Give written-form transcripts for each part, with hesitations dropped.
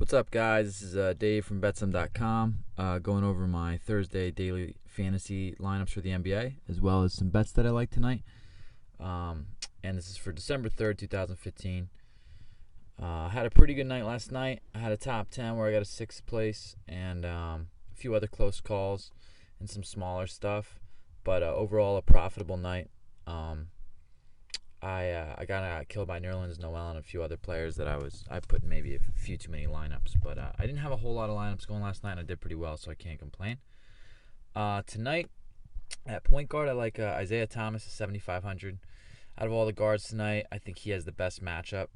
What's up, guys? This is Dave from betsum.com, going over my Thursday daily fantasy lineups for the NBA, as well as some bets that I like tonight. And this is for December 3rd, 2015. I had a pretty good night last night. I had a top 10 where I got a 6th place and a few other close calls and some smaller stuff. But overall, a profitable night. I got killed by Nerlens Noel and a few other players that I put in maybe a few too many lineups. But I didn't have a whole lot of lineups going last night, and I did pretty well, so I can't complain. Tonight, at point guard, I like Isaiah Thomas at 7,500. Out of all the guards tonight, I think he has the best matchup.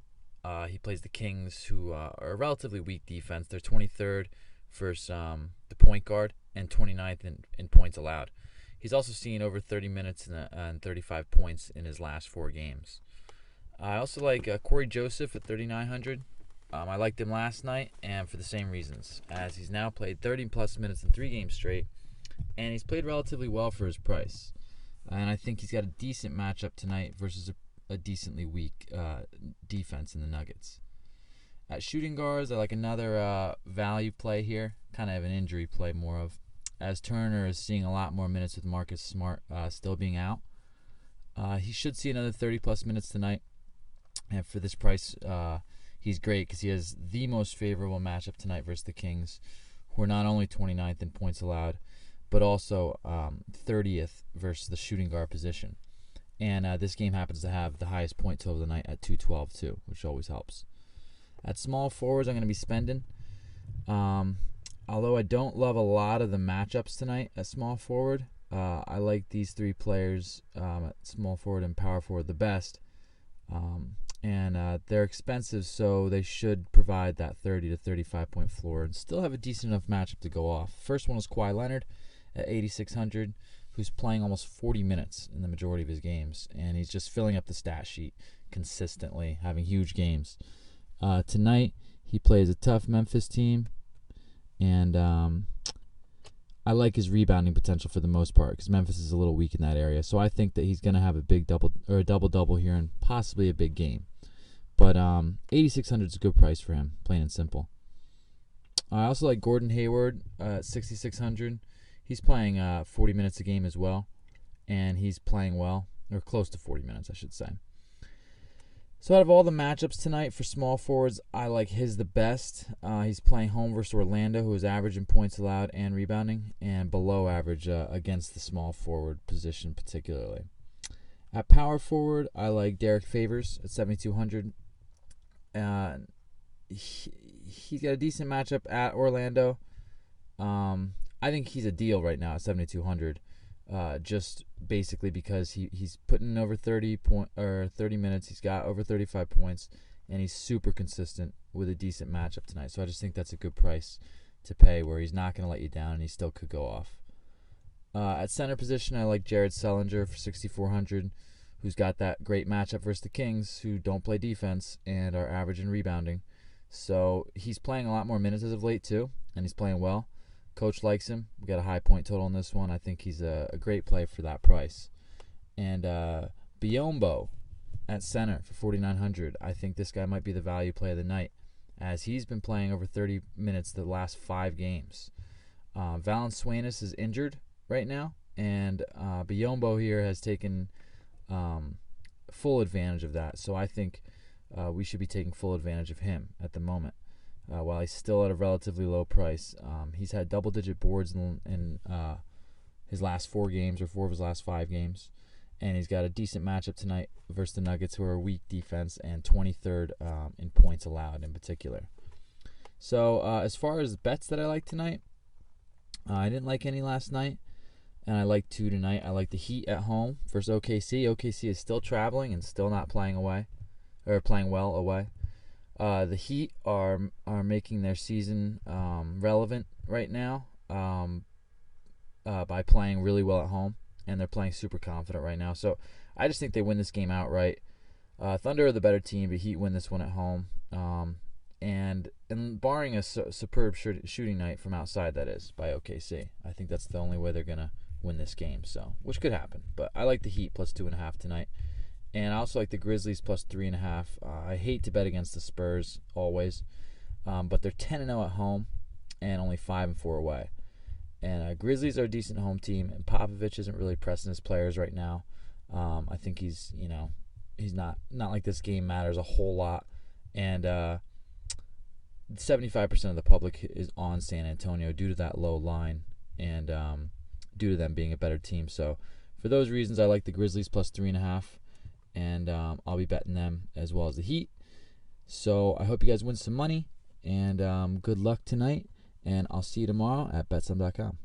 He plays the Kings, who are a relatively weak defense. They're 23rd versus the point guard and 29th in points allowed. He's also seen over 30 minutes and 35 points in his last 4 games. I also like Corey Joseph at 3,900. I liked him last night, and for the same reasons, as he's now played 30-plus minutes in 3 games straight, and he's played relatively well for his price. And I think he's got a decent matchup tonight versus a decently weak defense in the Nuggets. At shooting guards, I like another value play here, kind of an injury play more of, as Turner is seeing a lot more minutes with Marcus Smart still being out. He should see another 30-plus minutes tonight. And for this price, he's great because he has the most favorable matchup tonight versus the Kings, who are not only 29th in points allowed, but also 30th versus the shooting guard position. And this game happens to have the highest point total of the night at 212 too, which always helps. At small forwards, I'm going to be spending. Although I don't love a lot of the matchups tonight at small forward, I like these 3 players at small forward and power forward the best. And they're expensive, so they should provide that 30 to 35 point floor and still have a decent enough matchup to go off. First one is Kawhi Leonard at 8,600, who's playing almost 40 minutes in the majority of his games, and he's just filling up the stat sheet consistently, having huge games. Tonight, he plays a tough Memphis team. And I like his rebounding potential for the most part because Memphis is a little weak in that area. So I think that he's going to have a big double-double here and possibly a big game. But 8,600 is a good price for him, plain and simple. I also like Gordon Hayward at 6,600. He's playing 40 minutes a game as well, and he's playing well, or close to 40 minutes, I should say. So out of all the matchups tonight for small forwards, I like his the best. He's playing home versus Orlando, who is average in points allowed and rebounding, and below average against the small forward position particularly. At power forward, I like Derek Favors at 7,200. He's got a decent matchup at Orlando. I think he's a deal right now at 7,200. Just basically because he's putting in over 30 minutes. He's got over 35 points, and he's super consistent with a decent matchup tonight. So I just think that's a good price to pay, where he's not going to let you down, and he still could go off. At center position, I like Jared Sullinger for 6,400, who's got that great matchup versus the Kings, who don't play defense and are average in rebounding. So he's playing a lot more minutes as of late too, and he's playing well. Coach likes him. We got a high point total on this one. I think he's a great play for that price. And Biyombo at center for 4,900. I think this guy might be the value play of the night, as he's been playing over 30 minutes the last 5 games. Valanciunas is injured right now, and Biyombo here has taken full advantage of that. So I think we should be taking full advantage of him at the moment. While he's still at a relatively low price, he's had double-digit boards in his last 4 games, or 4 of his last 5 games, and he's got a decent matchup tonight versus the Nuggets, who are a weak defense and 23rd in points allowed in particular. So as far as bets that I like tonight, I didn't like any last night, and I like 2 tonight. I like the Heat at home versus OKC. OKC is still traveling and still not playing well away. The Heat are making their season relevant right now by playing really well at home, and they're playing super confident right now. So I just think they win this game outright. Thunder are the better team, but Heat win this one at home. And barring a superb shooting night from outside, that is, by OKC, I think that's the only way they're going to win this game. So, which could happen. But I like the Heat plus 2.5 tonight. And I also like the Grizzlies plus 3.5. I hate to bet against the Spurs always. but they're 10-0 at home and only 5-4 away. And Grizzlies are a decent home team, and Popovich isn't really pressing his players right now. I think he's not like this game matters a whole lot. And 75% of the public is on San Antonio due to that low line and due to them being a better team. So for those reasons, I like the Grizzlies plus 3.5, and I'll be betting them as well as the Heat. So I hope you guys win some money, and good luck tonight, and I'll see you tomorrow at betsum.com.